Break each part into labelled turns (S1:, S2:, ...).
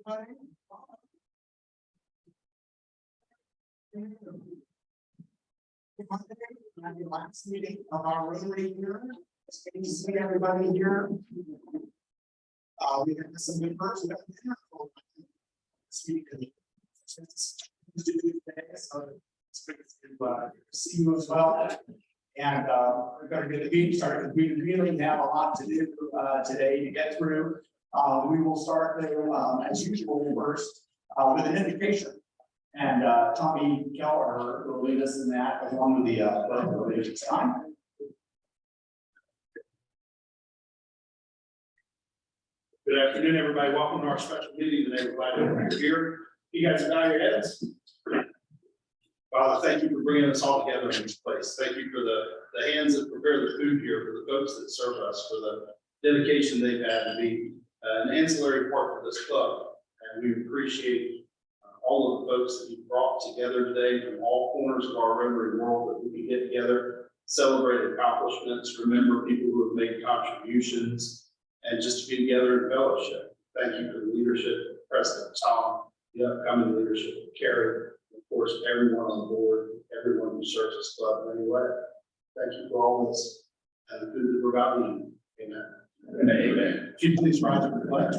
S1: everybody. The last meeting of our Rotary year. It's good to see everybody here. We have some good person. So it's good to see you as well. And we're going to get the meeting started. We really have a lot to do today to get through. We will start as usual first with an invocation. And Tommy Keller will lead us in that along with the Pledge of Allegiance time.
S2: Good afternoon, everybody. Welcome to our special meeting today. We're glad you're here. You guys bow your heads. Father, thank you for bringing us all together in this place. Thank you for the hands that prepare the food here, for the folks that serve us, for the dedication they've had to be an ancillary part of this club. And we appreciate all of the folks that you brought together today from all corners of our Rotary world, that we can get together, celebrate accomplishments, remember people who have made contributions, and just to be together in fellowship. Thank you for the leadership of President Tom, the upcoming leadership of Carrie, of course, everyone on board, everyone who serves this club in any way. Thank you for all this and the food that we're about to eat. Amen. Amen. If you please rise for the pledge.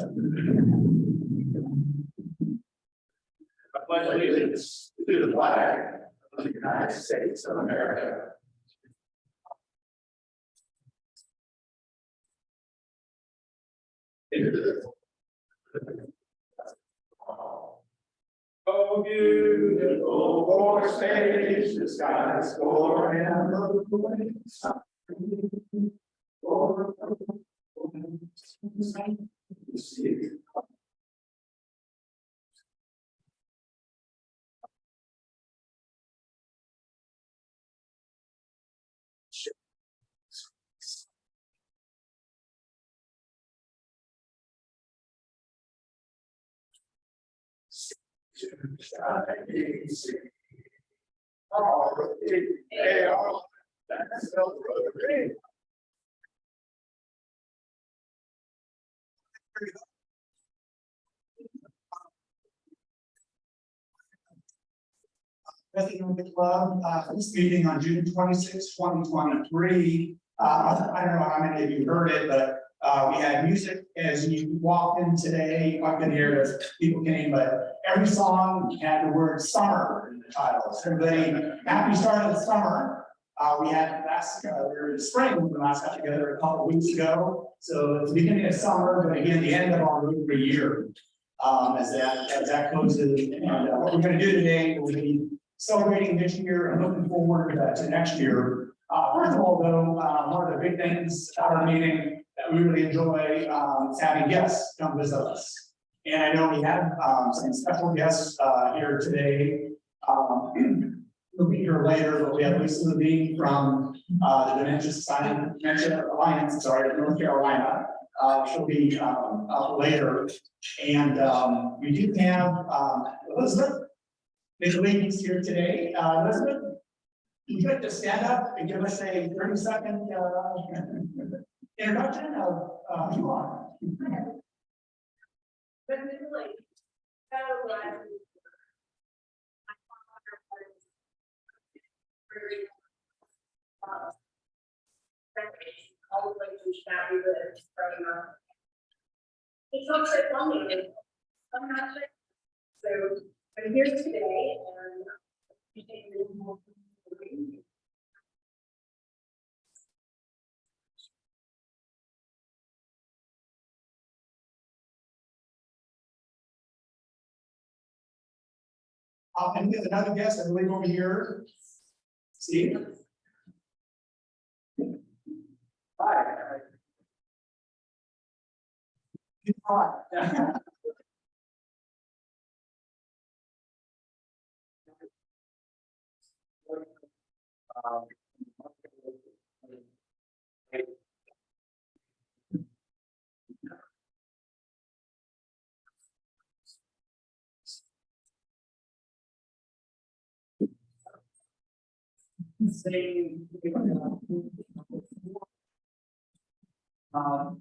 S2: I pledge allegiance to the flag of the United States of America. Oh, beautiful for space, the skies for and the waves.
S1: President of the club, this meeting on June 26, 2023. I don't know how many of you heard it, but we had music as you walked in today. I've been here as people came, but every song had the word summer in the title. So everybody, happy start of the summer. We had last, we were in the spring when we last got together a couple of weeks ago. So it's the beginning of summer, but again, the end of our Rotary year. As that closes, and what we're going to do today will be celebrating this year and looking forward to next year. First of all, though, one of the big things at our meeting that we really enjoy is having guests come visit us. And I know we have some special guests here today. We'll be here later, but we have Lisa Levine from the Dementia Alliance, North Carolina. She'll be up later. And we do have Elizabeth. Big ladies here today. Elizabeth, would you like to stand up and give us a 30-second introduction of who you are?
S3: It's also funny. So I'm here today and
S1: and we have another guest, I believe, over here. Steve. Hi. Hi.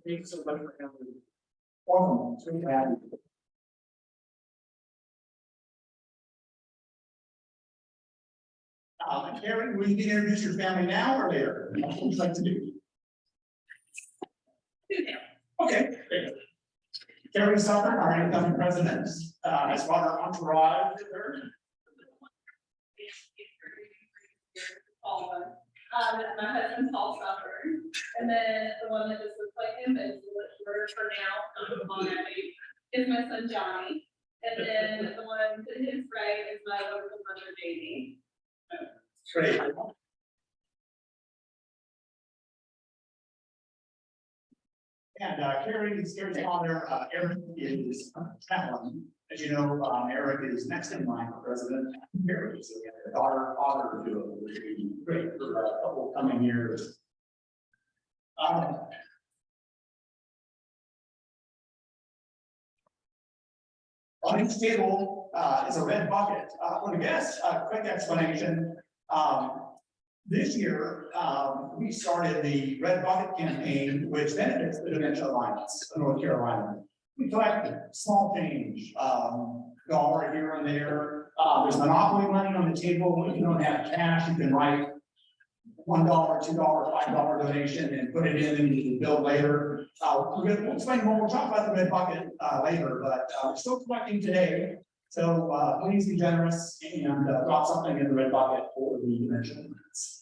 S1: Thanks so much for coming. Welcome. It's really happy. Carrie, will you introduce your family now or later? What would you like to do? Okay. Great. Carrie Suffolk, our incoming president, has brought her entourage with her.
S3: My husband Paul Suffolk, and then the one that just looks like him is shorter for now, on that page, is my son Johnny. And then the one to his right is my wonderful mother Jamie.
S1: Great. And Carrie's father, Eric, is traveling. As you know, Eric is next in line for president. Carrie, so we have a daughter, father to do it, which would be great for a couple coming years. On each table is a red bucket. For the guests, a quick explanation. This year, we started the Red Bucket campaign, which benefits the Dementia Alliance of North Carolina. We collect small change, dollar here and there. There's monopoly money on the table. If you don't have cash, you can write $1, $2, $5 donation and put it in and you can bill later. We'll explain more. We'll talk about the Red Bucket later, but we're still collecting today. So please be generous and drop something in the Red Bucket for the Dementia Alliance.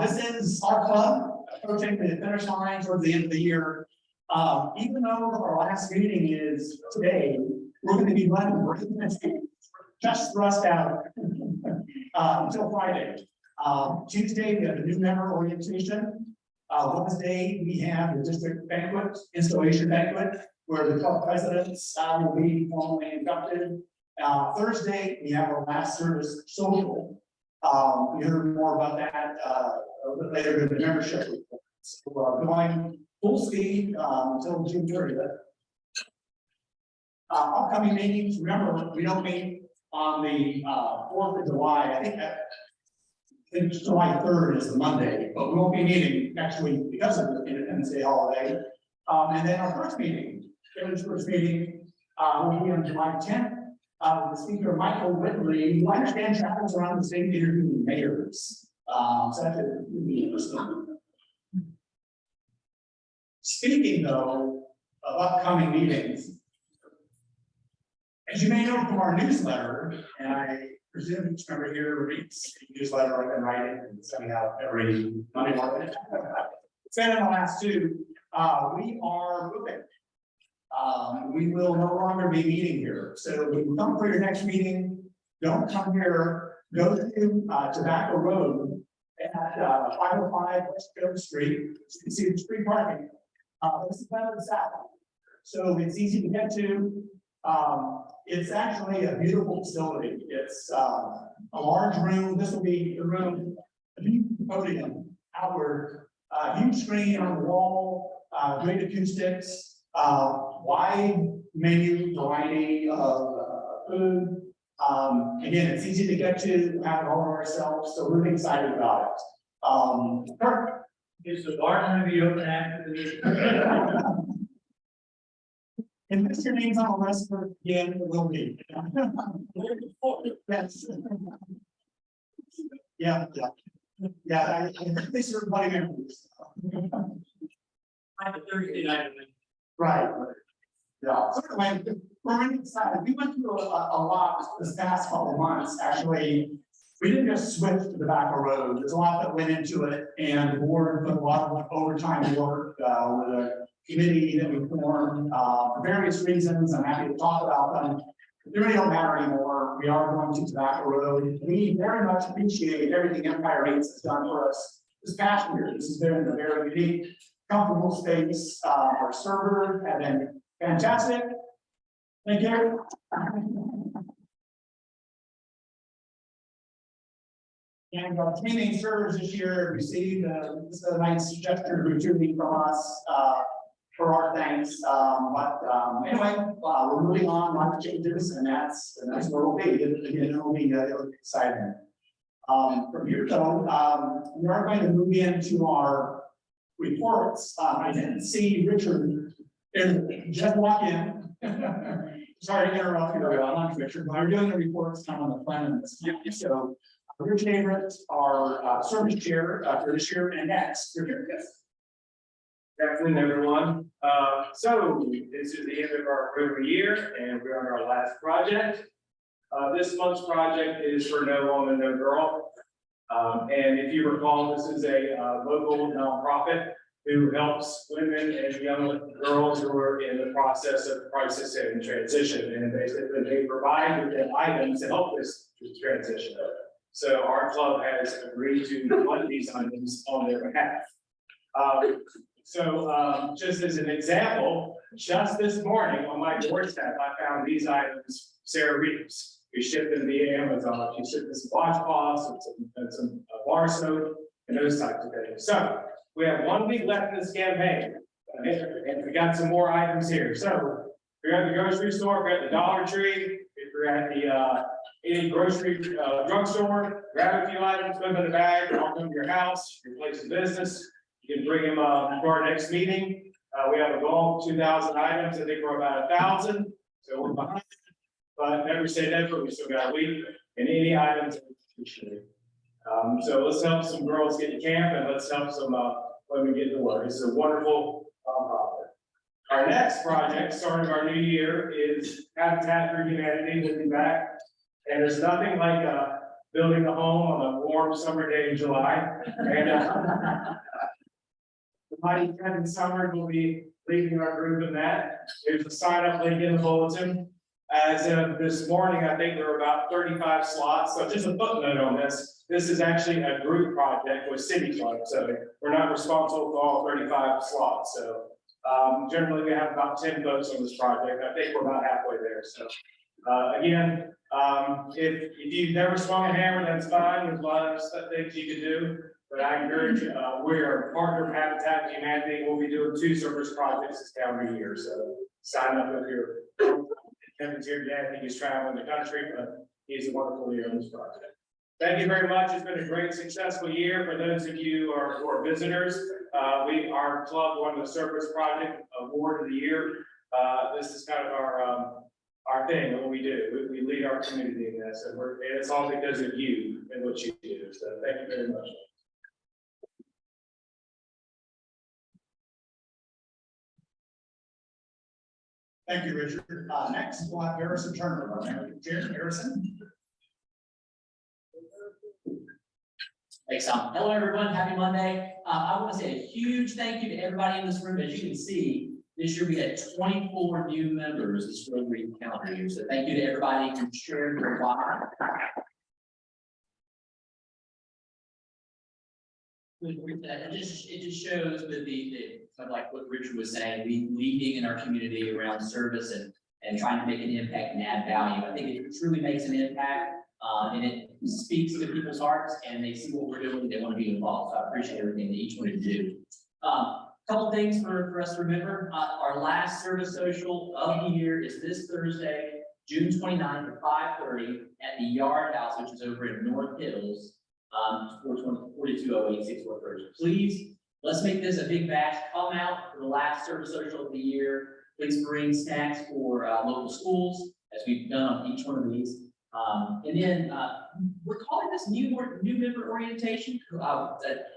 S1: This is our club approaching the finish line towards the end of the year. Even though our last meeting is today, we're going to be running just thrust out until Friday. Tuesday, we have a new member orientation. Wednesday, we have the district banquet, installation banquet, where the club presidents will be formally inducted. Thursday, we have our last service social. You heard more about that a little bit later in the membership report. So going full speed until June 30th. Upcoming meetings, remember, we don't meet on the 4th of July. I think July 3rd is the Monday, but we won't be meeting next week because of the Independence Day holiday. And then our first meeting, Kevin's first meeting, will be on July 10th. The speaker, Michael Whitley, who I understand travels around the state interviewing mayors. So that could be interesting. Speaking though of upcoming meetings, as you may know from our newsletter, and I presume each member here reads the newsletter I've been writing and sending out every Monday morning. It's been in the last two. We are moving. We will no longer be meeting here. So when you come for your next meeting, don't come here, go to Tobacco Road at 505 West Grove Street. You can see the free parking. This is better than south. So it's easy to get to. It's actually a beautiful facility. It's a large room. This will be the room, a huge podium outward, huge screen on the wall, great acoustics. Wide menu variety of food. Again, it's easy to get to, have it all ourselves, so we're really excited about it. Kirk?
S4: Is the bar going to be open after the meeting?
S1: And if your name's on the list for again, it will be. Yes. Yeah. I think they serve money members.
S4: On the Thursday night.
S1: Right. Yeah, so anyway, we're really excited. We went through a lot this past couple of months. Actually, we didn't just switch to Tobacco Road. There's a lot that went into it, and the board put a lot of overtime work with a committee that we formed for various reasons. I'm happy to talk about them. They really don't matter anymore. We are going to Tobacco Road. We very much appreciate everything Empire Rates has done for us this past year. This has been a very unique, comfortable space. Our servers have been fantastic. Thank you. And our training servers this year received this is a nice gesture gratuity from us for our thanks. Anyway, we're moving on, lots of changes, and that's where we'll be. Again, it'll be exciting. From here though, we are going to move into our reports. I didn't see Richard And just walk in. Sorry to interrupt you, I'm Richard, but we're doing the reports kind of on the plan of this. So your favorites are service chair for this year and next. Richard, yes.
S5: Good afternoon, everyone. So this is the end of our Rotary year and we're on our last project. This month's project is for No Woman, No Girl. And if you recall, this is a local nonprofit who helps women and young girls who are in the process of crisis and transition. And basically they provide with them items to help this transition. So our club has agreed to fund these items on their behalf. Just as an example, just this morning on my doorstep, I found these items, Sarah Reeves. We shipped them via Amazon. She shipped us some washcloths and some bar soap and those types of things. So we have 1 week left in this campaign. And we got some more items here. So if you're at the grocery store, if you're at the Dollar Tree, if you're at the any grocery drugstore, grab a few items, put them in a bag, walk them to your house, your place of business. You can bring them to our next meeting. We have a goal of 2,000 items. I think we're about 1,000. So we're behind. But never say never. We still got a week. And any items appreciated. So let's help some girls get to camp and let's help some women get to work. It's a wonderful nonprofit. Our next project, starting our new year, is Habitat for Humanity. We'll be back. And there's nothing like building a home on a warm summer day in July. And the mighty Kevin Summer will be leading our group in that. There's a sign up link in the bulletin. As of this morning, I think there are about 35 slots. So just a footnote on this. This is actually a group project with City Club. So we're not responsible for all 35 slots. So generally we have about 10 folks on this project. I think we're about halfway there. So again, if you've never swung a hammer, that's fine. There's a lot of things you can do. But I encourage you, we are a partner of Habitat for Humanity. We'll be doing 2 service projects this calendar year. So sign up if you're Kevin's here today. I think he's traveling the country, but he's a wonderful leader on this project. Thank you very much. It's been a great, successful year. For those of you who are visitors, our club won the Service Project Award of the Year. This is kind of our thing, what we do. We lead our community in this, and it's all because of you and what you do. So thank you very much.
S1: Thank you, Richard. Next, we'll have Harrison Turner. Harrison.
S6: Thanks, Tom. Hello, everyone. Happy Monday. I want to say a huge thank you to everybody in this room. As you can see, this year we had 24 new members this Rotary calendar year. So thank you to everybody who shared your why. It just shows with the kind of like what Richard was saying, we leading in our community around service and trying to make an impact and add value. I think it truly makes an impact and it speaks to people's hearts and they see what we're doing, they want to be involved. So I appreciate everything that each one of you do. Couple things for us to remember. Our last service social of the year is this Thursday, June 29th at 5:30 at the Yard House, which is over in North Hills. 420-4208-6430. Please, let's make this a big bash. Come out for the last service social of the year. Please bring snacks for local schools, as we've done on each one of these. And then we're calling this new member orientation.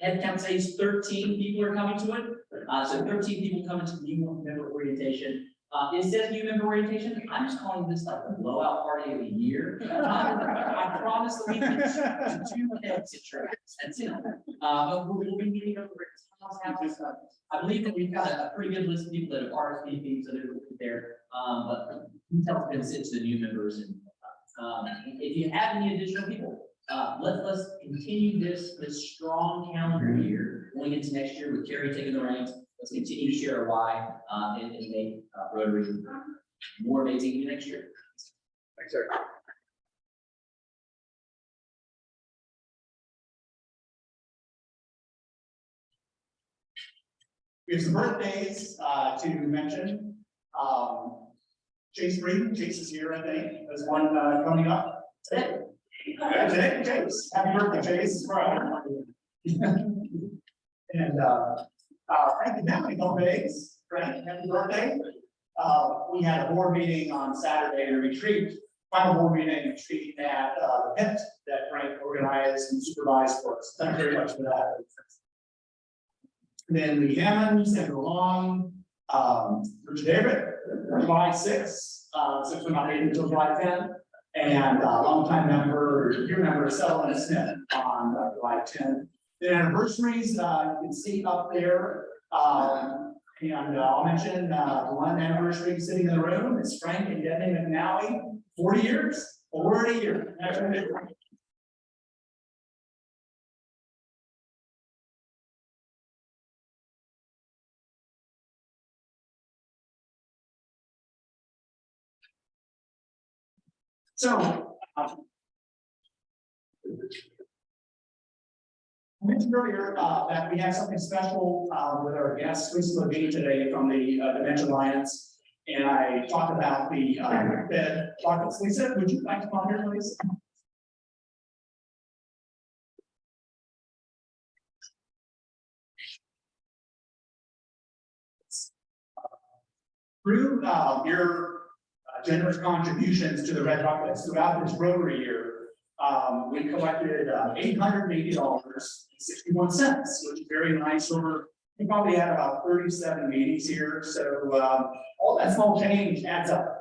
S6: Head count says 13 people are coming to it. So 13 people coming to the new member orientation. It says new member orientation. I'm just calling this like the blowout party of the year. I promise that we can do 2 heads at church. That's it. But we'll be meeting over at Tom's house. I believe that we've got a pretty good list of people that have RSVP'd, so they're there. But details been sent to the new members. And if you have any additional people, let's continue this strong calendar year going into next year with Carrie taking the reins. Let's continue to share our why and make Rotary more amazing next year.
S5: Thanks, sir.
S1: We have some birthdays to mention. Chase Reed, Chase is here, I think. There's one coming up today. Today, Chase. Happy birthday, Chase. And Frankie Downey, no days. Frank, happy birthday. We had a board meeting on Saturday, a retreat, final board meeting and retreat at the pit that Frank organized and supervised for us. Thank you very much for that. And then Lee Hammond, Sandra Long, Richard David, July 6th, 6 will not be until July 10th. And longtime member, your member, Sullivan Smith on July 10th. The anniversaries, you can see up there. And I'll mention one anniversary sitting in the room is Frank and Debbie McNally, 40 years, 40 years. So, I mentioned earlier that we have something special with our guest, Lisa Levine, today from the Dementia Alliance. And I talked about the bed buckets. Lisa, would you like to come on here, please? Through your generous contributions to the Red Buckets throughout this Rotary year, we collected $880.61, which is very nice. We probably had about 37 meetings here, so all that small change adds up.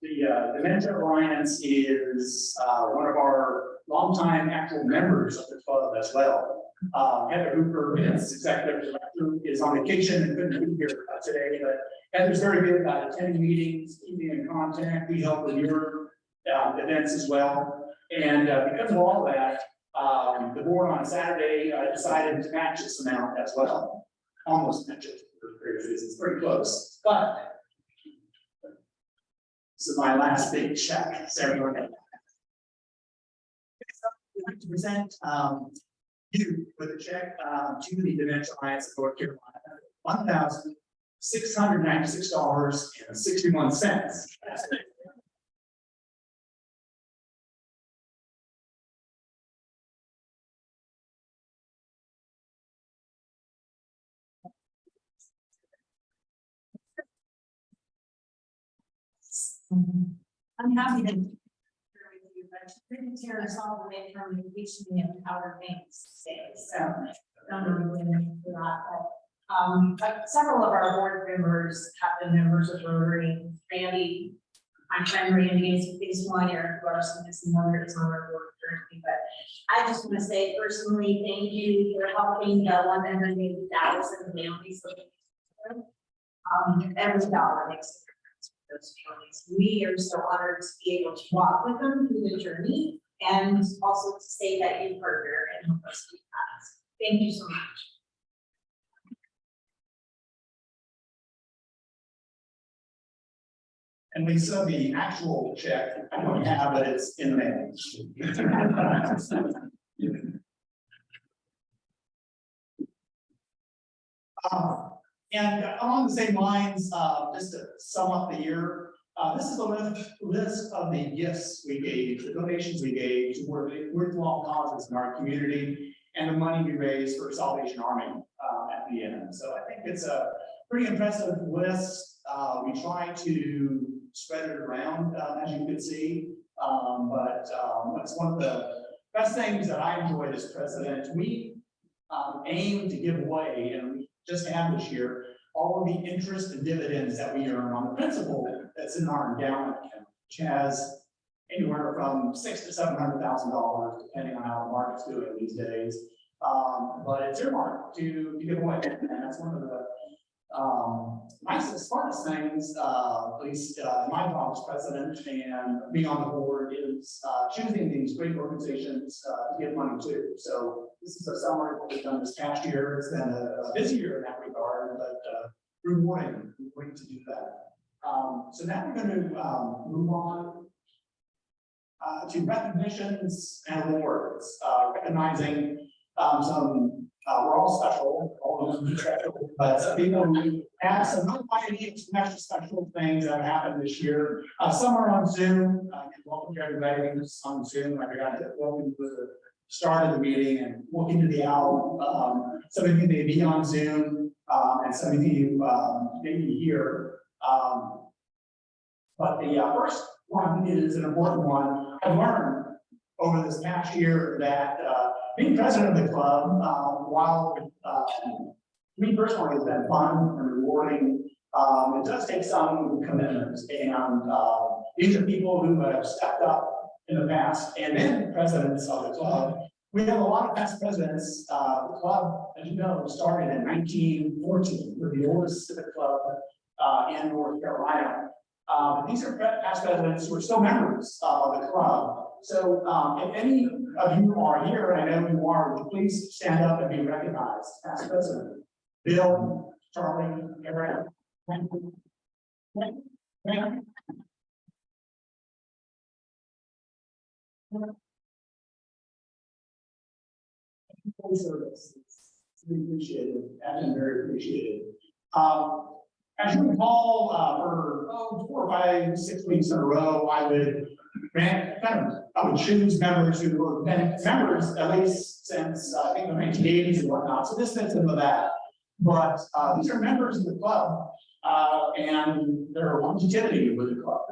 S1: The Dementia Alliance is one of our longtime actual members of the club as well. Heather Hooper, its executive director, is on vacation and couldn't be here today, but Heather's very good about attending meetings, keeping in contact. We help with your events as well. And because of all of that, the board on Saturday decided to match this amount as well. Almost match it for various reasons. It's pretty close, but this is my last big check. Sarah, go ahead. I'd like to present you with a check to the Dementia Alliance of North Carolina, $1,696.61.
S7: I'm happy to share with you, but didn't tear us all the way from vacation and Outer Banks today, so don't really for that. But several of our board members have been members of Rotary. Randy, my friend Randy is one, Eric Larson is another, is on our board currently, but I just want to say personally, thank you for helping the 180,000 families. Every dollar makes a difference for those families. We are so honored to be able to walk with them through the journey and also to say that you partner and help us do that. Thank you so much.
S1: And Lisa, the actual check, I don't have, but it's in the mail. And along the same lines, just to sum up the year, this is a list of the gifts we gave, the donations we gave to worthwhile causes in our community, and the money we raised for Salvation Army at the end. So I think it's a pretty impressive list. We try to spread it around, as you can see, but it's one of the best things that I enjoyed as president. We aim to give away, and we just have this year, all of the interest and dividends that we earn on the principal that's in our endowment account, which has anywhere from $600,000 to $700,000, depending on how the market's doing these days. But it's earmarked to give away, and that's one of the nicest, smartest things, at least my job as president and being on the board, is choosing these great organizations to give money to. So this is a summary of what we've done this past year. It's been a busy year in that regard, but rewarding to do that. So now we're going to move on to recognitions and awards, recognizing some. We're all special, all of them special, but some people who have some notoriety, some extra special things that have happened this year. Some are on Zoom. Welcome to everybody who's on Zoom. I forgot to welcome to the start of the meeting and welcome to the owl. Some of you may be on Zoom and some of you, maybe here. But the first one is an important one. I learned over this past year that being president of the club, while me personally has been fun and rewarding, it does take some commitments. And these are people who have stepped up in the past and been presidents of the club. We have a lot of past presidents. The club, as you know, started in 1914. We're the oldest civic club in North Carolina. These are past presidents who are still members of the club. So if any of you are here, and I know you are, would you please stand up and be recognized, past president? Bill, Charlie, Eric. Service. We appreciate it, and very appreciated. As you recall, for 4 or 5, 6 weeks in a row, I would choose members who were been members at least since I think the 1980s and whatnot. So this fits into that. But these are members of the club, and their longevity with the club.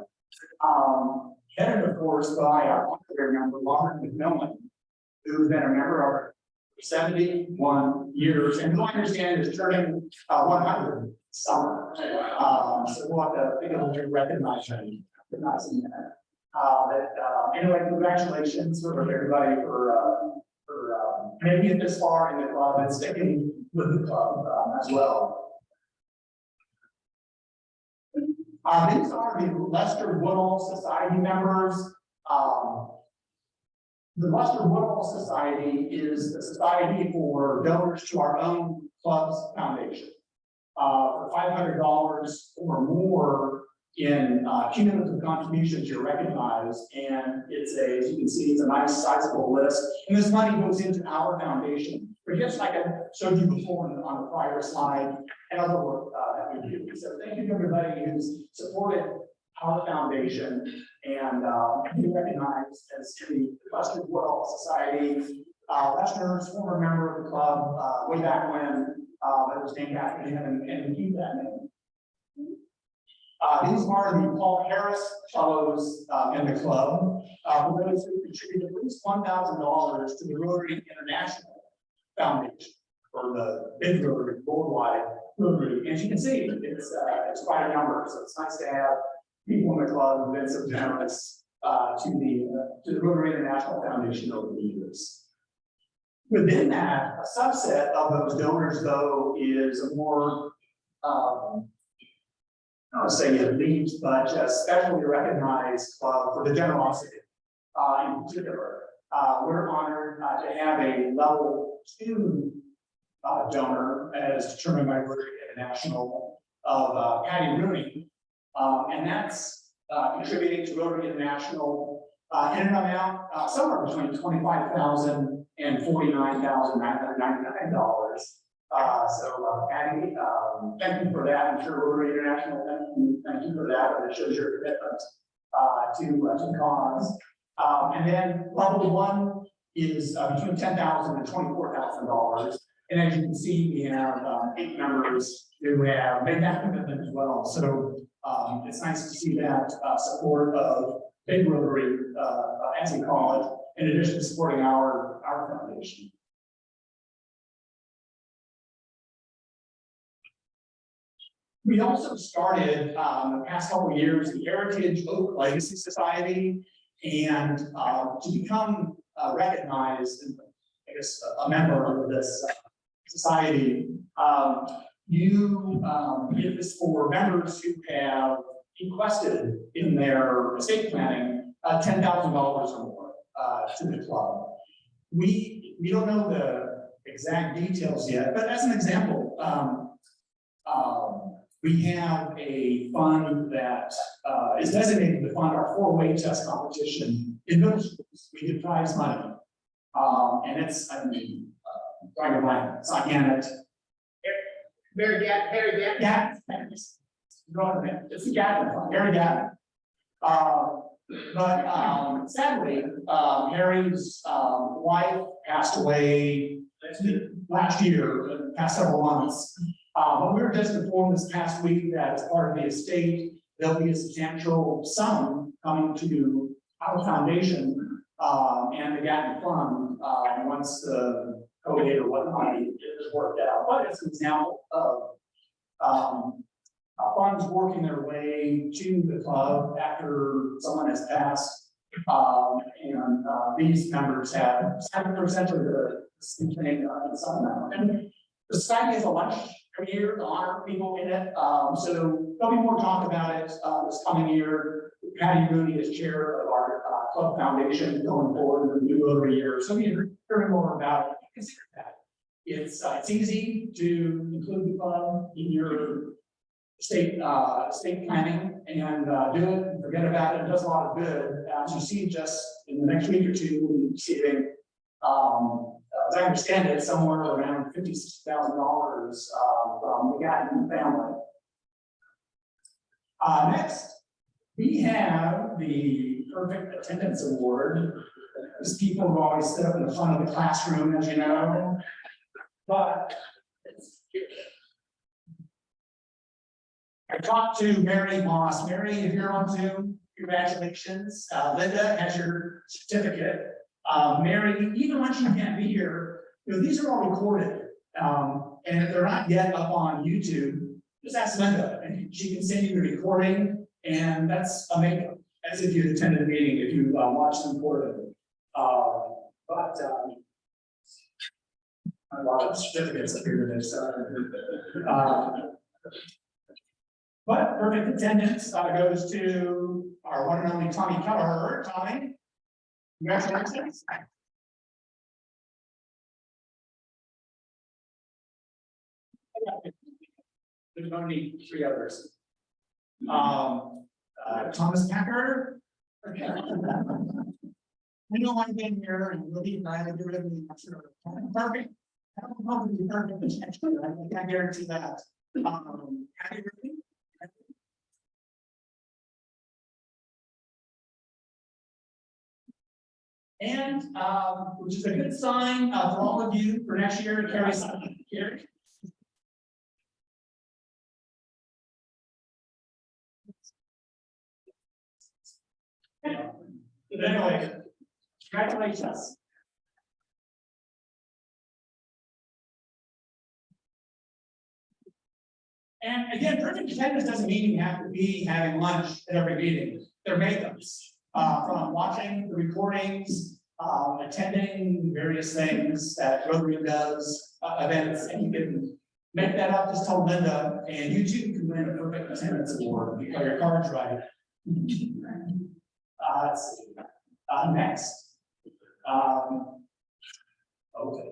S1: Headed, of course, by our member, Lauren McMillan, who's been a member of 71 years, and who I understand is turning 100 summer. So we'll have to think of a recognizing that. Anyway, congratulations for everybody for making it this far in the club and sticking with the club as well. These are the Lester Woodall Society members. The Lester Woodall Society is the society for donors to our own club's foundation. For $500 or more in cumulative contributions, you're recognized, and it's as you can see, it's a nice sizable list. And this money goes into our foundation. But just like I showed you before on the prior slide, and other work that we do. So thank you to everybody who's supported our foundation and be recognized as the Lester Woodall Society. Lester's former member of the club way back when that was named after him and keep that name. These are the Paul Harris Fellows in the club. For those who contributed at least $1,000 to the Rotary International Foundation, or the big Rotary, worldwide Rotary. As you can see, it's quite a number, so it's nice to have people in the club who've been so generous to the Rotary International Foundation over the years. Within that, a subset of those donors, though, is a more I don't want to say elite, but especially recognized club for the generosity in particular. We're honored to have a level 2 donor as determined by Rotary International of Patty Rooney. And that's contributing to Rotary International in an amount somewhere between $25,000 and $49,999. So Patty, thank you for that. I'm sure Rotary International, thank you for that. But it shows your commitment to the cause. And then level 1 is between $10,000 and $24,000. And as you can see, we have 8 members who have made that commitment as well. So it's nice to see that support of Big Rotary, as we call it, in addition to supporting our foundation. We also started the past couple of years the Heritage Oak Legacy Society, and to become recognized, and I guess a member of this society, it is for members who have requested in their estate planning $10,000 or more to the club. We don't know the exact details yet, but as an example, we have a fund that is designated to fund our 4-way test competition in middle schools. We give prize money, and it's drawing a blank. It's not Gannett. Very Gannett. It's the Gannett fund. Very Gannett. But sadly, Harry's wife passed away last year, past several months. But we were just informed this past week that as part of the estate, there'll be a substantial sum coming to our foundation, and the Gatton Fund, once the code or whatnot is worked out. But it's an example of, funds working their way to the club after someone has passed. And these members have 7% of the thing, some amount. And the society has a lunch every year to honor people in it. So there'll be more talk about it this coming year. Patty Rooney is chair of our club foundation going forward in the new Rotary year. So we hear more about it. Consider that. It's easy to include the club in your state planning and do it and forget about it. It does a lot of good. As you see, just in the next week or two, we'll be receiving, as I understand it, somewhere around $56,000 from the Gatton family. Next, we have the Perfect Attendance Award. These people who always sit up in the front of the classroom, as you know. But I talked to Mary Moss. Mary, if you're on Zoom, congratulations. Linda has your certificate. Mary, even when she can't be here, you know, these are all recorded. And if they're not yet up on YouTube, just ask Linda and she can send you the recording, and that's amazing, as if you attended a meeting, if you watch them recorded. But a lot of certificates up here today, so. But perfect attendance goes to our one and only Tommy Kelleher. Tommy, congratulations. There's only 3 others. Thomas Packer. Okay. I know I've been here and we'll be glad to do it. Perfect. I don't know if it'll be perfect this next year. I can guarantee that. Happy birthday. And which is a good sign for all of you for next year to carry something here. But anyway, congratulations. And again, perfect attendance doesn't mean you have to be having lunch at every meeting. They're makeups. From watching the recordings, attending various things that Rotary does, events, and you can make that up, just tell Linda, and you too can win a perfect attendance award if you play your cards right. Let's see. Next. Okay.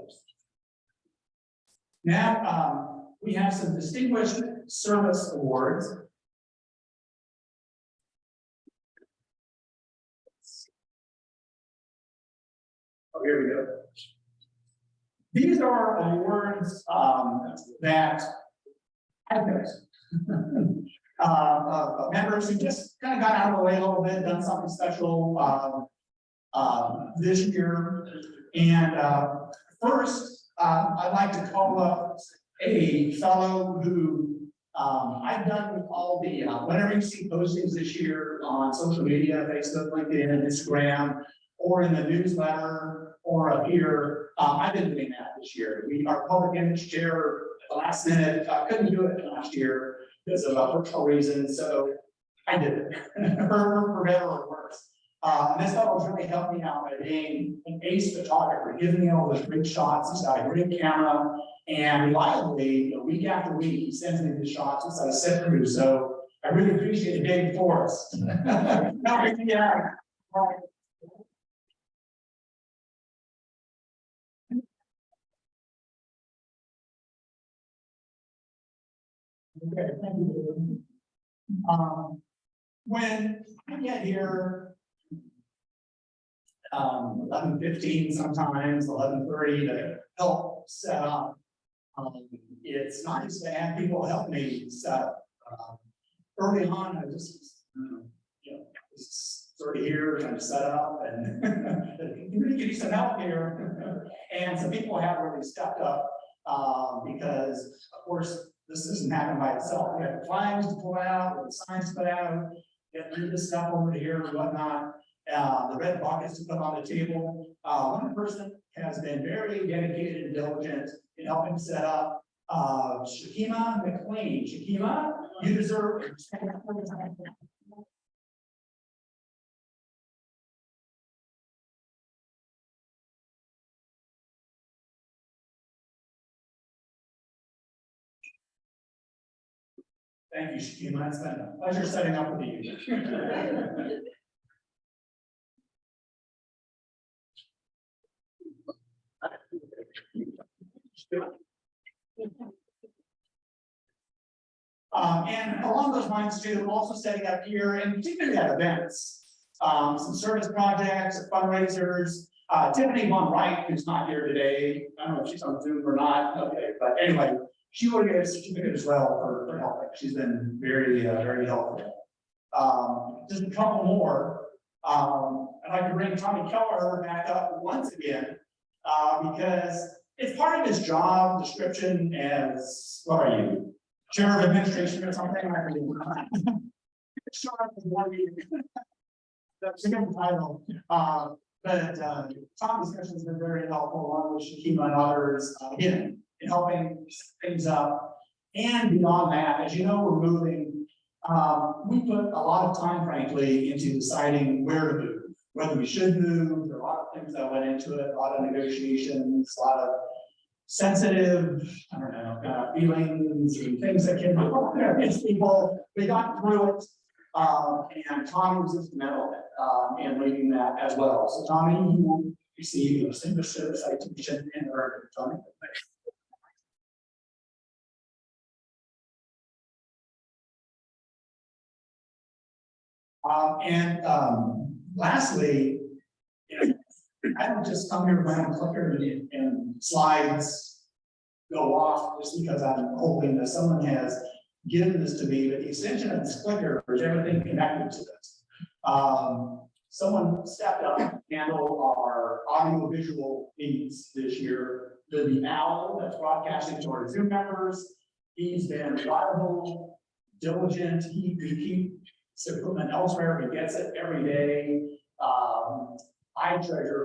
S1: Now, we have some distinguished service awards. Oh, here we go. These are awards that I picked. Members who just kind of got out of the way a little bit, done something special this year. And first, I'd like to call up a fellow who I've done all the, whenever you see postings this year on social media, Facebook, LinkedIn, Instagram, or in the newsletter, or up here, I've been doing that this year. Our public image chair at the last minute couldn't do it last year because of personal reasons, so I did it, for better or worse. And this fellow's really helped me out by being an ace photographer, giving me all those great shots. He's got a great camera, and reliably, week after week, he sends me the shots as I sit through. So I really appreciate David Forrest. Yeah. Okay, thank you, David. When I get here, 11:15 sometimes, 11:30 to help set up. It's nice to have people help me set up. Early on, I just, just sort of here trying to set up and really give you some help here. And some people have really stepped up because, of course, this doesn't happen by itself. We have flags to pull out, we have signs to put out, get rid of this stuff over here and whatnot. The red buckets to put on the table. One person has been very dedicated and diligent in helping set up, Shakima McLean. Shakima, you deserve. Thank you, Shakima. It's been a pleasure setting up with you. And along those lines too, also setting up here, and particularly at events, some service projects, fundraisers. Tiffany Von Wright, who's not here today, I don't know if she's on Zoom or not, okay, but anyway, she will get a certificate as well for helping. She's been very, very helpful. Just a couple more. I'd like to bring Tommy Keller back up once again, because it's part of his job description as, what are you? Chair of administration or something? I forget. Sure, that's a good title. But Tom's discussion has been very helpful, along with Shakima and others, again, in helping set things up. And beyond that, as you know, we're moving. We put a lot of time, frankly, into deciding where to move, whether we should move. There are a lot of things that went into it, a lot of negotiations, a lot of sensitive, I don't know, feelings and things that can against people. We got through it, and Tommy was instrumental in leading that as well. So Tommy, you will receive a distinguished service citation and earn it. Tommy. Lastly, I don't just come here with my own clicker and slides go off just because I'm hoping that someone has given this to me, but the extension of this clicker is everything connected to this. Someone stepped up and handled our audio visual needs this year. The owl that's broadcasting to our Zoom members, he's been reliable, diligent, he keeps equipment elsewhere, he gets it every day.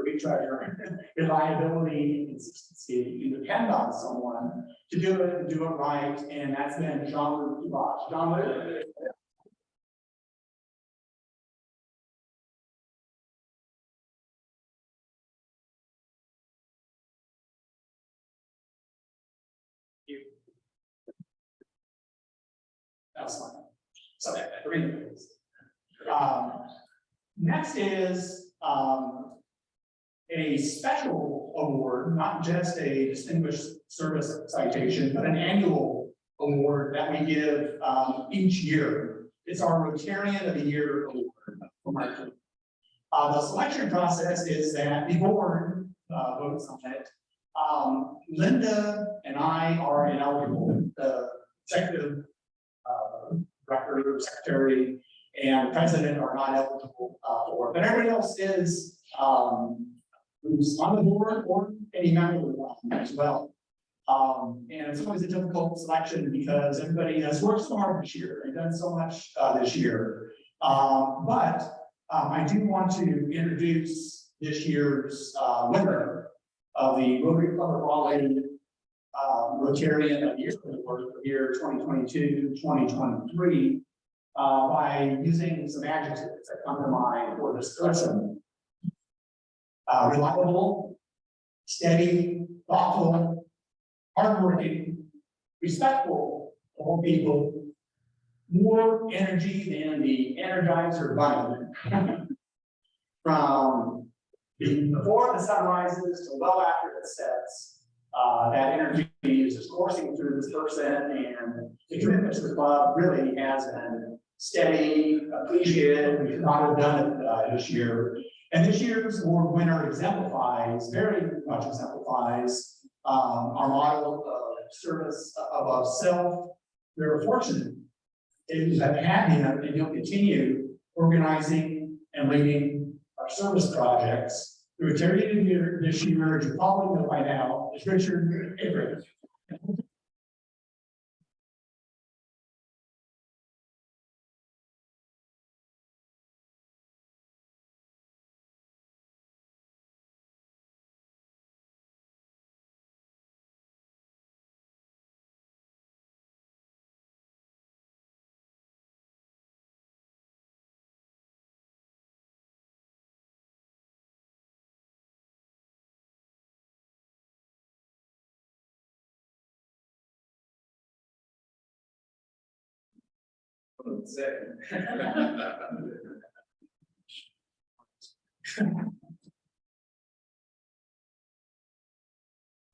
S1: We treasure reliability and consistency. You depend on someone to do it and do it right, and that's been Jean-Luc Dubois. Jean-Luc. That's fine. So, next is a special award, not just a distinguished service citation, but an annual award that we give each year. It's our Rotarian of the Year award from our team. The selection process is that the board votes on it. Linda and I are ineligible. The executive director, secretary, and president are not eligible for it, but everybody else is who's on the board or any member of the board as well. And it's always a difficult selection because everybody has worked so hard this year and done so much this year. But I do want to introduce this year's winner of the Rotary Club of Raleigh Rotarian of the Year Award for the year 2022-2023 by using some adjectives that come to mind for this person. Reliable, steady, thoughtful, hardworking, respectful of all people, more energy than the Energizer Bunny. From before the sun rises to well after it sets, that energy is just coursing through this person, and the commitment to the club really has been steady, appreciated. We could not have done it this year. And this year's award winner exemplifies, very much exemplifies, our model of service above self. We're fortunate to have had him, and he'll continue organizing and leading our service projects. The Rotarian of the Year this year, as you probably know by now, is Richard Avery.
S5: I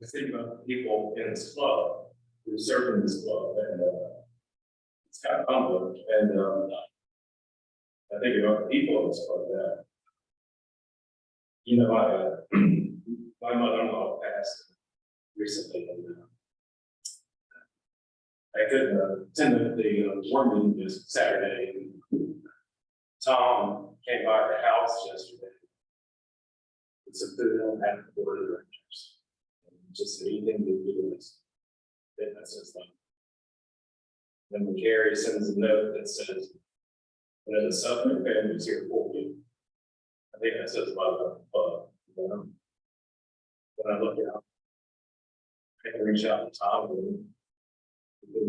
S5: think about the people in this club who serve in this club, and it's kind of humbling. And I think about the people in this club that, you know, my mother-in-law passed recently, and I couldn't attend the board meeting this Saturday. Tom came by our house yesterday. It's a food on that board of directors. Just anything to do with fitness and stuff. Then when Gary sends a note that says, you know, the Southern family is here for you. I think that says about when I look out, I can reach out to Tom and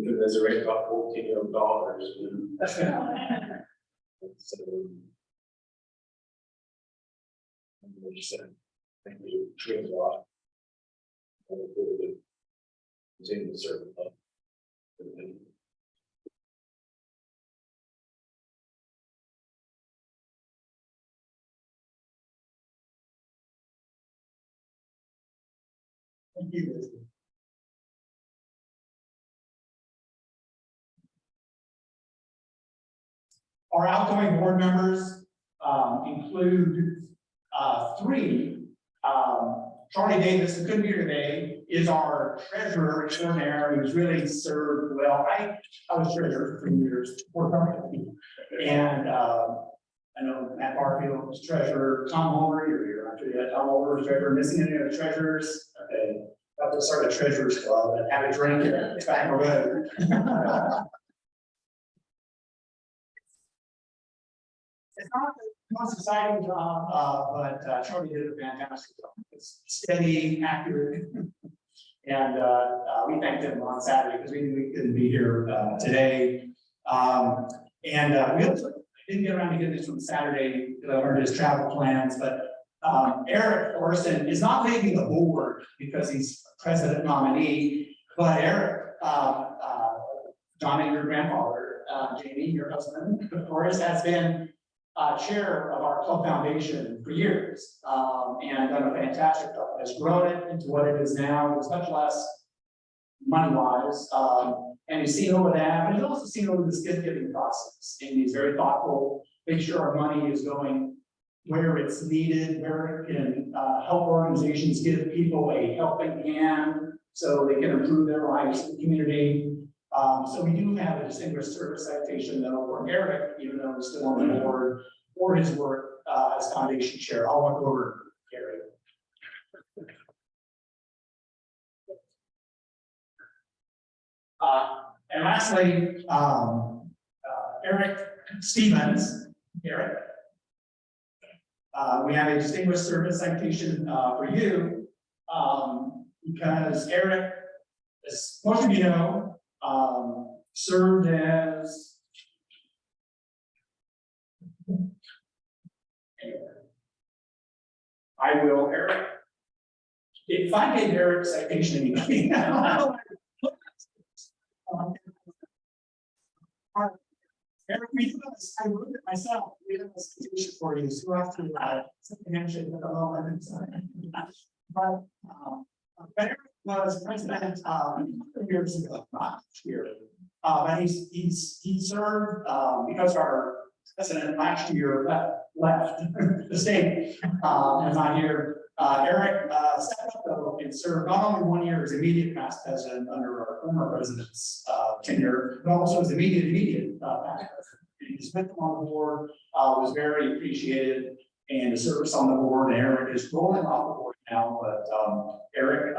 S5: commiserate about 14-year-old daughters. So, I'm just saying, thank you, means a lot. Continue to serve the club.
S1: Thank you, Liz. Our outgoing board members include three. Charlie Davis, who couldn't be here today, is our treasurer extraordinaire, who's really served well. I was treasurer for 3 years for company. And I know Matt Barfield was treasurer, Tom Homer, you're here, after that, Tom Homer was treasurer, missing any other treasurers? Okay, about to start a treasurer's club and have a drink at the back of the road. It's not the most exciting job, but Charlie did a fantastic job. It's steady, accurate. And we thanked him on Saturday because we knew he couldn't be here today. We also didn't get around to getting this on Saturday because I learned his travel plans, but Eric Orson is not leaving the board because he's president nominee, but Eric, Johnny, your grandfather, Jamie, your husband, of course, has been chair of our club foundation for years, and done a fantastic job. Has grown it into what it is now. It's much less money-wise, and he's seen over that, but he's also seen over this gift-giving process. And he's very thoughtful, make sure our money is going where it's needed, where it can help organizations give people a helping hand so they can improve their lives in the community. So we do have a distinguished service citation though for Eric, even though he's still on the board, for his work as foundation chair. I'll walk over, Gary. And lastly, Eric Stevens. Eric. We have a distinguished service citation for you because Eric, as most of you know, served as I will, Eric. If I gave Eric citation, Eric, we do this. I wrote it myself. We have a citation for you, so you have to handshake at the moment. But Eric was president years ago, not here. But he served because our president last year left the state and not here. Eric stepped up though and served not only 1 year as immediate past president under our former president's tenure, but also as immediate past president. His wisdom on the board was very appreciated, and the service on the board. Eric is rolling off the board now, but Eric,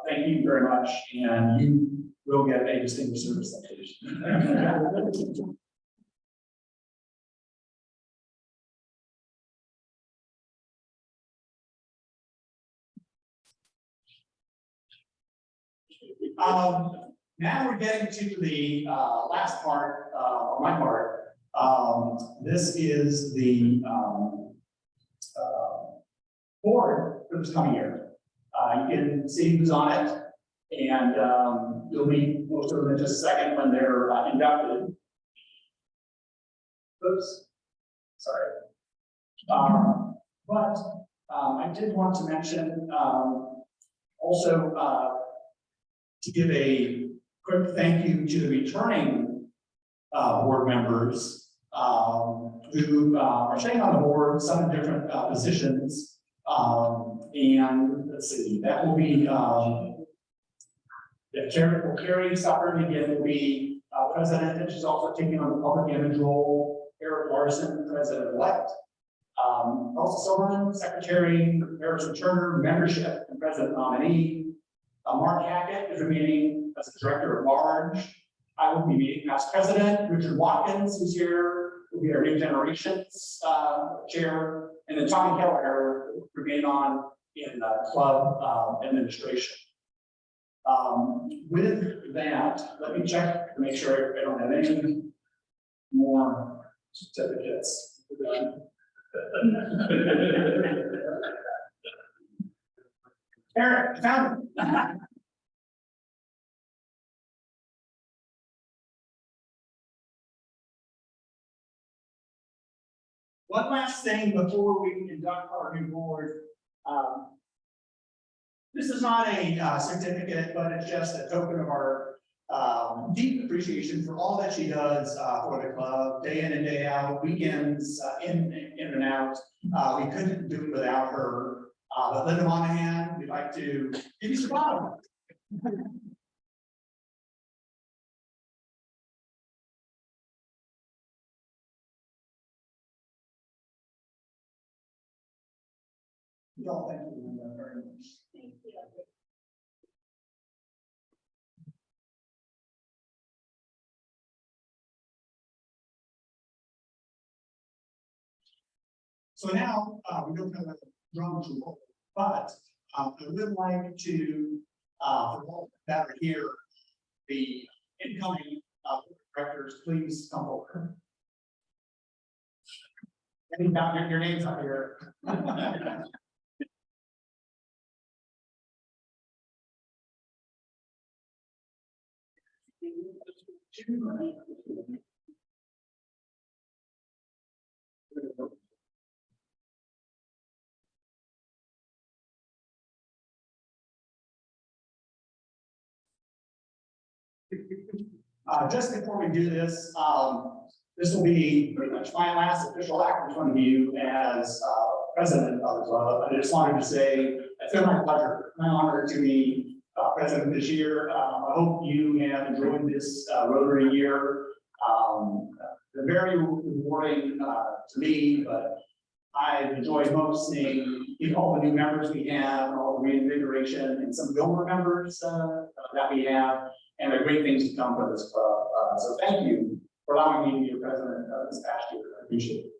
S1: thank you very much, and you will get a distinguished service citation. Now we're getting to the last part, or my part. This is the board for this coming year. You can see who's on it, and you'll meet most of them in just a second when they're inducted. Oops. Sorry. But I did want to mention, also, to give a quick thank you to the returning board members who are staying on the board, some in different positions. And let's see, that will be Carrie Suffern again will be president, and she's also taking on the public image role. Eric Larson, president-elect. Also Silverman, secretary, Harrison Turner, membership and president nominee. Mark Hackett is remaining as the director at large. I will be meeting as president. Richard Watkins, who's here, will be our new generations chair, and then Tommy Keller will remain on in club administration. With that, let me check to make sure I don't have any more certificates. Eric, found it. One last thing before we induct our new board. This is not a certificate, but it's just a token of our deep appreciation for all that she does for the club, day in and day out, weekends, in and out. We couldn't do it without her. But Linda Monahan, we'd like to give you some love. Y'all, thank you, Linda, very much.
S3: Thank you.
S1: So now, we don't have a drum to roll, but I would like to, for all that are here, the incoming directors, please come over. Getting down your names up here. Just before we do this, this will be pretty much my last official act in front of you as president of the club. I just wanted to say it's been my pleasure, my honor to be president this year. I hope you have enjoyed this Rotary year. They're very rewarding to me, but I've enjoyed most seeing all the new members we have, and all the reinvigoration, and some of the older members that we have, and the great things to come for this club. So thank you for allowing me to be your president this past year. I appreciate it.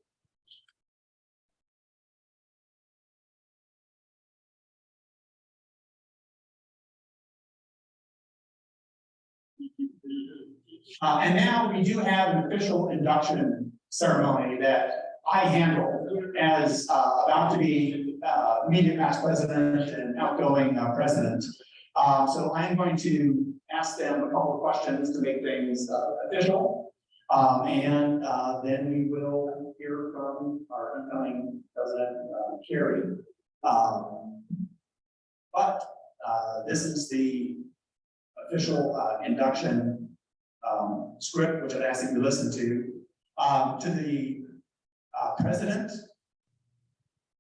S1: And now we do have an official induction ceremony that I handle as about to be immediate past president and outgoing president. So I'm going to ask them a couple of questions to make things official. And then we will hear from our incoming president, Carrie. But this is the official induction script, which I'd ask you to listen to the president,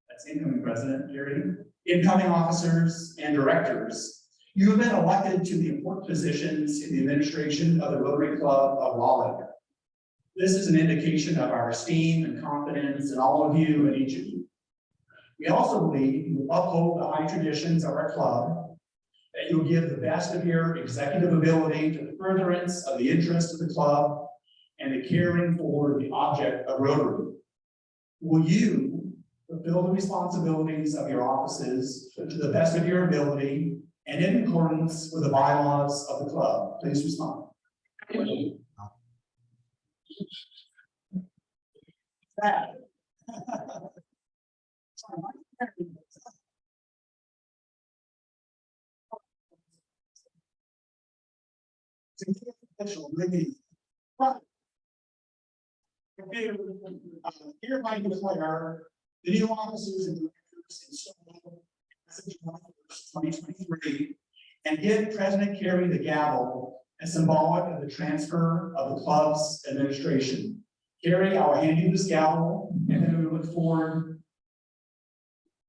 S1: that's incoming president, Carrie, incoming officers and directors. You have been elected to the important positions in the administration of the Rotary Club of Raleigh. This is an indication of our esteem and confidence in all of you and each of you. We also believe you will uphold the high traditions of our club, that you will give the best of your executive ability to the furtherance of the interests of the club and the caring for the object of Rotary. Will you fulfill the responsibilities of your offices to the best of your ability and in accordance with the bylaws of the club? Please respond. That. It's official, maybe. Hereby declare the new officers and directors installed as of July 1st, 2023, and give President Carey the gavel as symbolic of the transfer of the club's administration. Carey, I will hand you this gavel, and then we look forward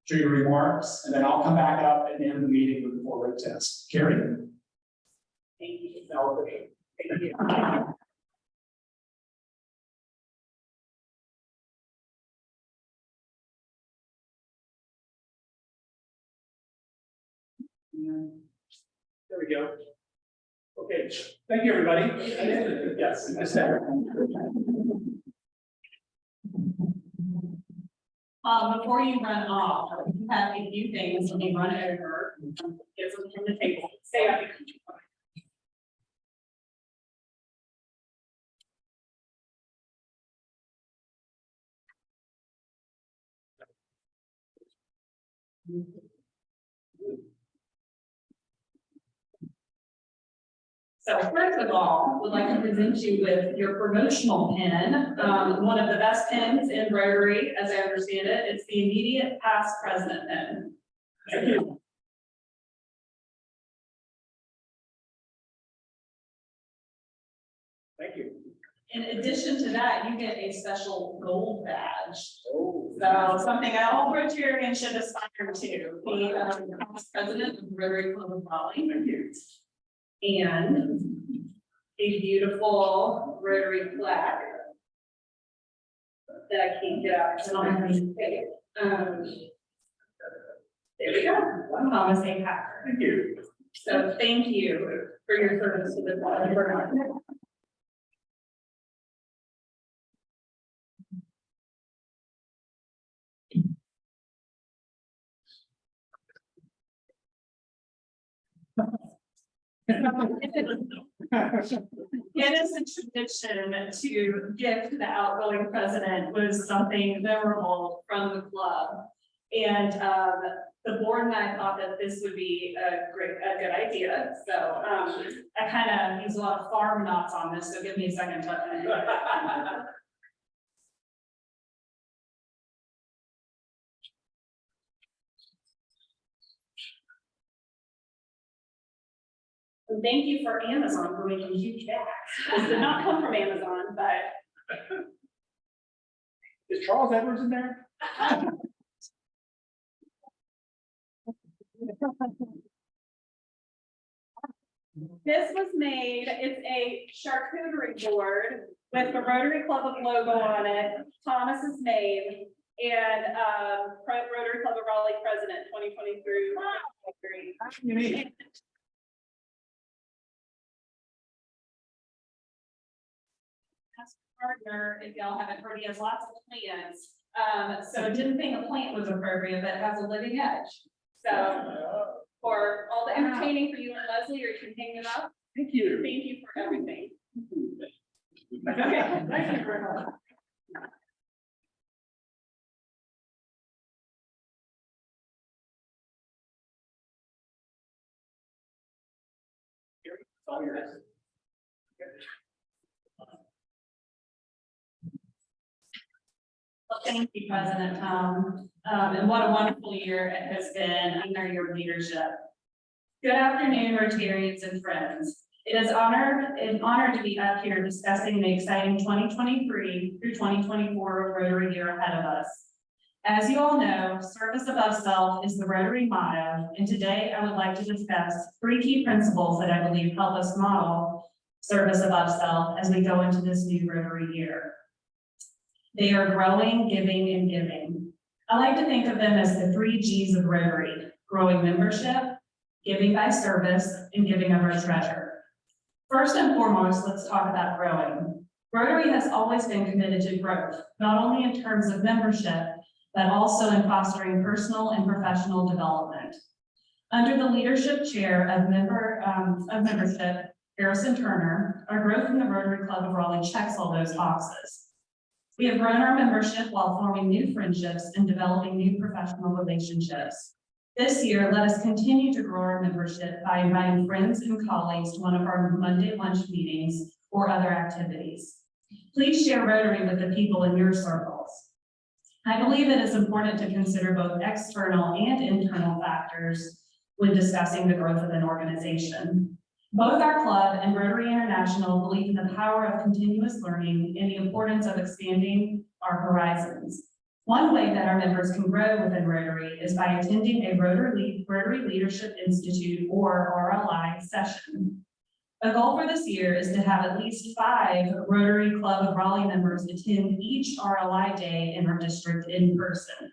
S1: to your remarks, and then I'll come back up and end the meeting with the forward test. Carey?
S3: Thank you.
S1: Thank you.
S5: There we go. Okay, thank you, everybody. Yes.
S3: Before you run off, you have a few things, let me run over, get some from the table, stay up. So first of all, would like to present you with your promotional pin, one of the best pins in Rotary, as I understand it. It's the immediate past president pin.
S5: Thank you. Thank you.
S3: In addition to that, you get a special gold badge.
S5: Oh.
S3: So something all Rotarians should aspire to, be past president of the Rotary Club of Raleigh.
S5: Thank you.
S3: And a beautiful Rotary flag that I can't get out. It's not on the page. There we go. Thomas A. Packer.
S5: Thank you.
S3: So thank you for your service to the board. It is a tradition to gift the outgoing president was something memorable from the club. And the board and I thought that this would be a good idea. So I kind of use a lot of farm knots on this, so give me a second to. And thank you for Amazon for making huge bags. This did not come from Amazon, but.
S5: Is Charles Edwards in there?
S3: This was made, it's a charcuterie board with the Rotary Club of logo on it, Thomas's name, and Rotary Club of Raleigh President 2023.
S5: Unique.
S3: Partner, if y'all haven't heard, he has lots of plants. So didn't think a plant was appropriate, but it has a living edge. So for all the entertaining for you and Leslie, or you can hang it up.
S5: Thank you.
S3: Thank you for everything. Okay, thank you very much.
S5: All yours.
S3: Well, thank you, President Tom. And what a wonderful year it has been under your leadership. Good afternoon, Rotarians and friends. It is an honor to be up here discussing the exciting 2023 through 2024 Rotary year ahead of us. As you all know, service above self is the Rotary motto, and today I would like to discuss 3 key principles that I believe help us model service above self as we go into this new Rotary year. They are growing, giving, and giving. I like to think of them as the 3 G's of Rotary: growing membership, giving by service, and giving of our treasure. First and foremost, let's talk about growing. Rotary has always been committed to growth, not only in terms of membership, but also in fostering personal and professional development. Under the leadership chair of membership, Harrison Turner, our growth in the Rotary Club of Raleigh checks all those boxes. We have grown our membership while forming new friendships and developing new professional relationships. This year, let us continue to grow our membership by inviting friends and colleagues to one of our Monday lunch meetings or other activities.
S8: Please share Rotary with the people in your circles. I believe it is important to consider both external and internal factors when discussing the growth of an organization. Both our club and Rotary International believe in the power of continuous learning and the importance of expanding our horizons. One way that our members can grow within Rotary is by attending a Rotary Leadership Institute or RLI session. A goal for this year is to have at least 5 Rotary Club of Raleigh members attend each RLI day in our district in person.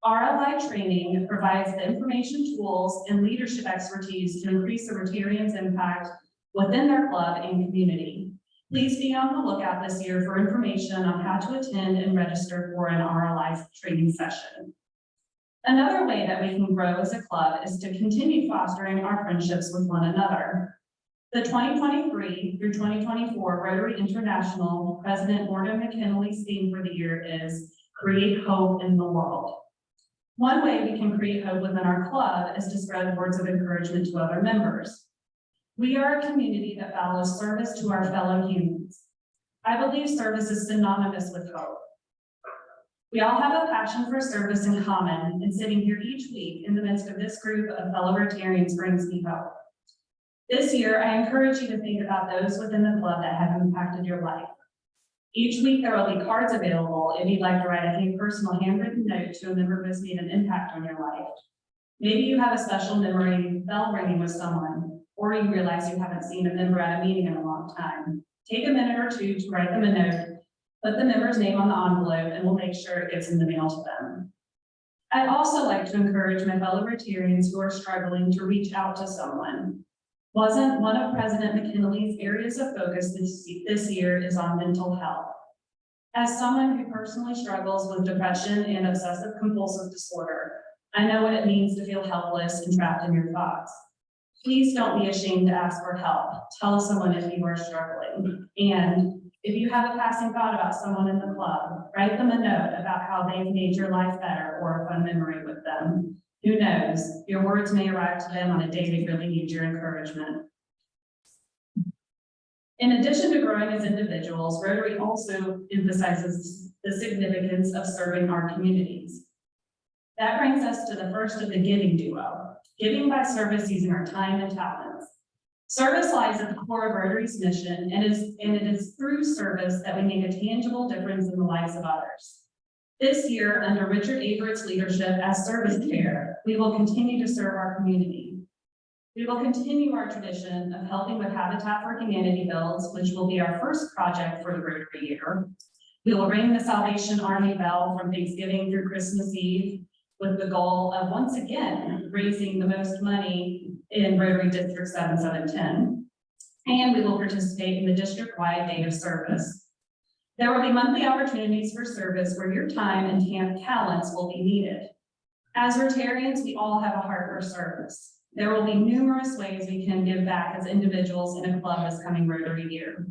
S8: RLI training provides the information, tools, and leadership expertise to increase the Rotarians' impact within their club and community. Please be on the lookout this year for information on how to attend and register for an RLI training session. Another way that we can grow as a club is to continue fostering our friendships with one another. The 2023 through 2024 Rotary International President Morgan McKinley's theme for the year is Create Hope in the World. One way we can create hope within our club is to spread words of encouragement to other members. We are a community that values service to our fellow humans. I believe service is synonymous with hope. We all have a passion for service in common, and sitting here each week in the midst of this group of fellow Rotarians brings me hope. This year, I encourage you to think about those within the club that have impacted your life. Each week, there will be cards available if you'd like to write a personal handwritten note to a member who has made an impact on your life. Maybe you have a special memory bell ringing with someone, or you realize you haven't seen a member at a meeting in a long time. Take a minute or two to write them a note, put the member's name on the envelope, and we'll make sure it gets in the mail to them. I'd also like to encourage my fellow Rotarians who are struggling to reach out to someone. Wasn't one of President McKinley's areas of focus this year is on mental health. As someone who personally struggles with depression and obsessive compulsive disorder, I know what it means to feel helpless and trapped in your thoughts. Please don't be ashamed to ask for help. Tell someone if you are struggling. And if you have a passing thought about someone in the club, write them a note about how they've made your life better or a fun memory with them. Who knows, your words may arrive to them on a day they really need your encouragement. In addition to growing as individuals, Rotary also emphasizes the significance of serving our communities. That brings us to the first of the giving duo, giving by service using our time and talents. Service lies at the core of Rotary's mission, and it is through service that we make a tangible difference in the lives of others. This year, under Richard Averett's leadership as service chair, we will continue to serve our community. We will continue our tradition of helping with Habitat for Humanity builds, which will be our first project for the Rotary year. We will ring the Salvation Army bell from Thanksgiving through Christmas Eve with the goal of once again raising the most money in Rotary District 7710. And we will participate in the district-wide Day of Service. There will be monthly opportunities for service where your time and talents will be needed. As Rotarians, we all have a heart for service. There will be numerous ways we can give back as individuals in a club this coming Rotary year.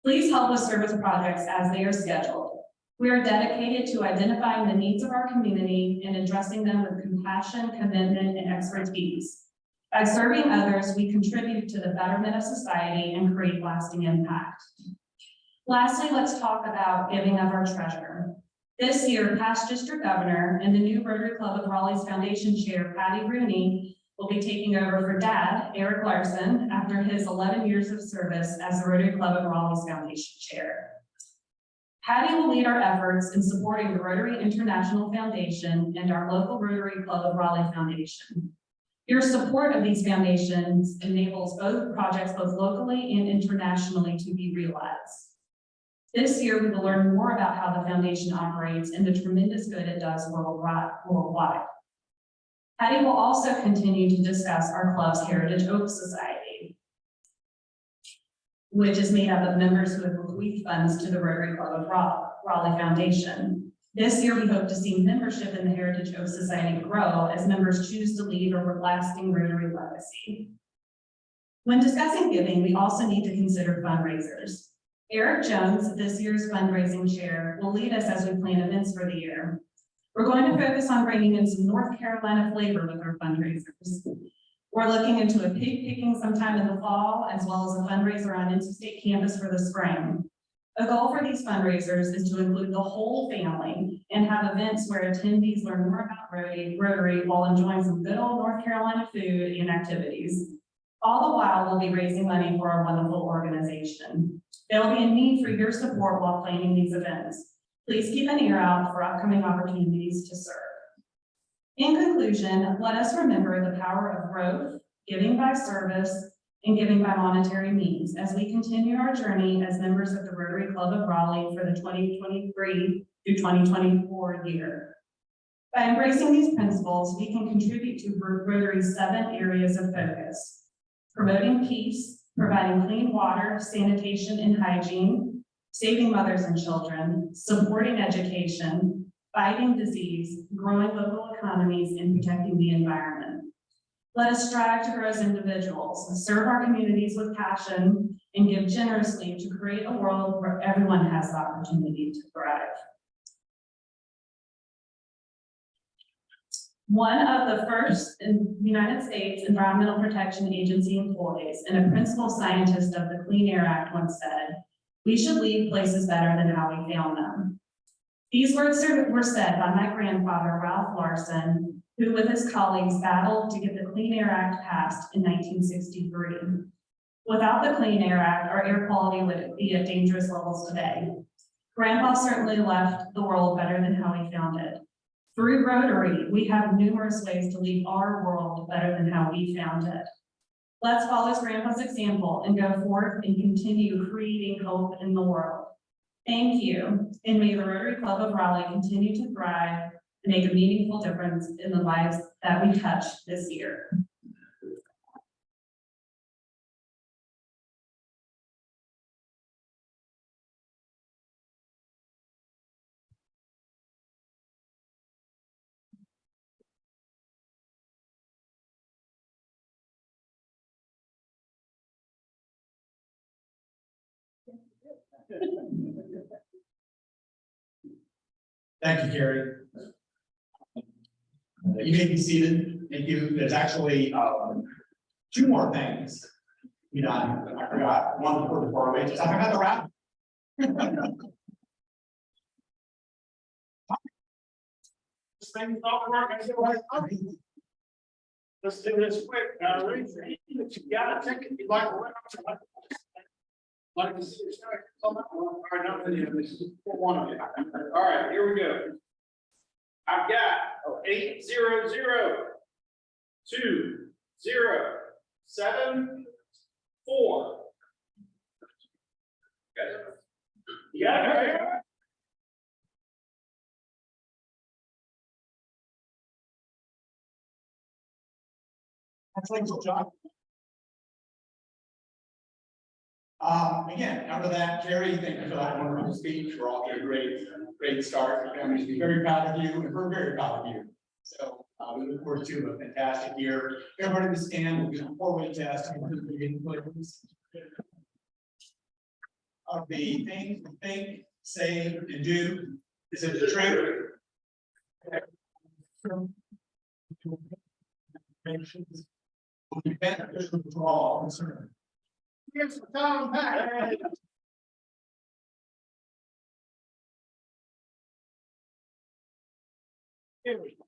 S8: Please help with service projects as they are scheduled. We are dedicated to identifying the needs of our community and addressing them with compassion, commitment, and expertise. By serving others, we contribute to the betterment of society and create lasting impact. Lastly, let's talk about giving of our treasure. This year, past district governor and the new Rotary Club of Raleigh's Foundation chair, Patty Rooney, will be taking over for Dad, Eric Larson, after his 11 years of service as the Rotary Club of Raleigh's Foundation chair. Patty will lead our efforts in supporting the Rotary International Foundation and our local Rotary Club of Raleigh Foundation. Your support of these foundations enables both projects, both locally and internationally, to be realized. This year, we will learn more about how the foundation operates and the tremendous good it does worldwide. Patty will also continue to discuss our club's Heritage Oak Society, which is made up of members who have bequeathed funds to the Rotary Club of Raleigh Foundation. This year, we hope to see membership in the Heritage Oak Society grow as members choose to leave a lasting Rotary legacy. When discussing giving, we also need to consider fundraisers. Eric Jones, this year's fundraising chair, will lead us as we plan events for the year. We're going to focus on bringing in some North Carolina flavor with our fundraisers. We're looking into a pig picking sometime in the fall, as well as a fundraiser on NC State campus for the spring. A goal for these fundraisers is to include the whole family and have events where attendees learn more about Rotary while enjoying some good old North Carolina food and activities. All the while, we'll be raising money for our wonderful organization. There will be a need for your support while planning these events. Please keep an ear out for upcoming opportunities to serve. In conclusion, let us remember the power of growth, giving by service, and giving by monetary means as we continue our journey as members of the Rotary Club of Raleigh for the 2023 through 2024 year. By embracing these principles, we can contribute to Rotary's 7 areas of focus: promoting peace, providing clean water, sanitation, and hygiene, saving mothers and children, supporting education, fighting disease, growing local economies, and protecting the environment. Let us strive to grow as individuals, serve our communities with passion, and give generously to create a world where everyone has the opportunity to thrive. One of the first in the United States Environmental Protection Agency employees and a principal scientist of the Clean Air Act once said, "We should leave places better than how we found them." These words were said by my grandfather, Ralph Larson, who with his colleagues battled to get the Clean Air Act passed in 1963. Without the Clean Air Act, our air quality would be at dangerous levels today. Grandpa certainly left the world better than how he found it. Through Rotary, we have numerous ways to leave our world better than how we found it. Let's follow Grandpa's example and go forth and continue creating hope in the world. Thank you, and may the Rotary Club of Raleigh continue to thrive and make a meaningful difference in the lives that we touch this year.
S1: Thank you, Carrie. You may be seated. Thank you. There's actually 2 more things. You know, I forgot one for the far away. Just talking about the wrap.
S2: This thing's not working. Let's do this quick. Raise your hand if you got a ticket you'd like to run. Like to see this guy come out. All right, not for you. This is for one of you. All right, here we go. I've got 800 207 4. You got it right?
S1: Excellent job. Again, after that, Carrie, thank you for that wonderful speech. We're all getting great start. Your family's be very proud of you, and we're very proud of you. So we look forward to a fantastic year. Everybody to stand, we'll do a 4-way test. Of the things we think, say, and do, is it the truth? Will be beneficial to all concerned. Here's Tom Pat. Here we go.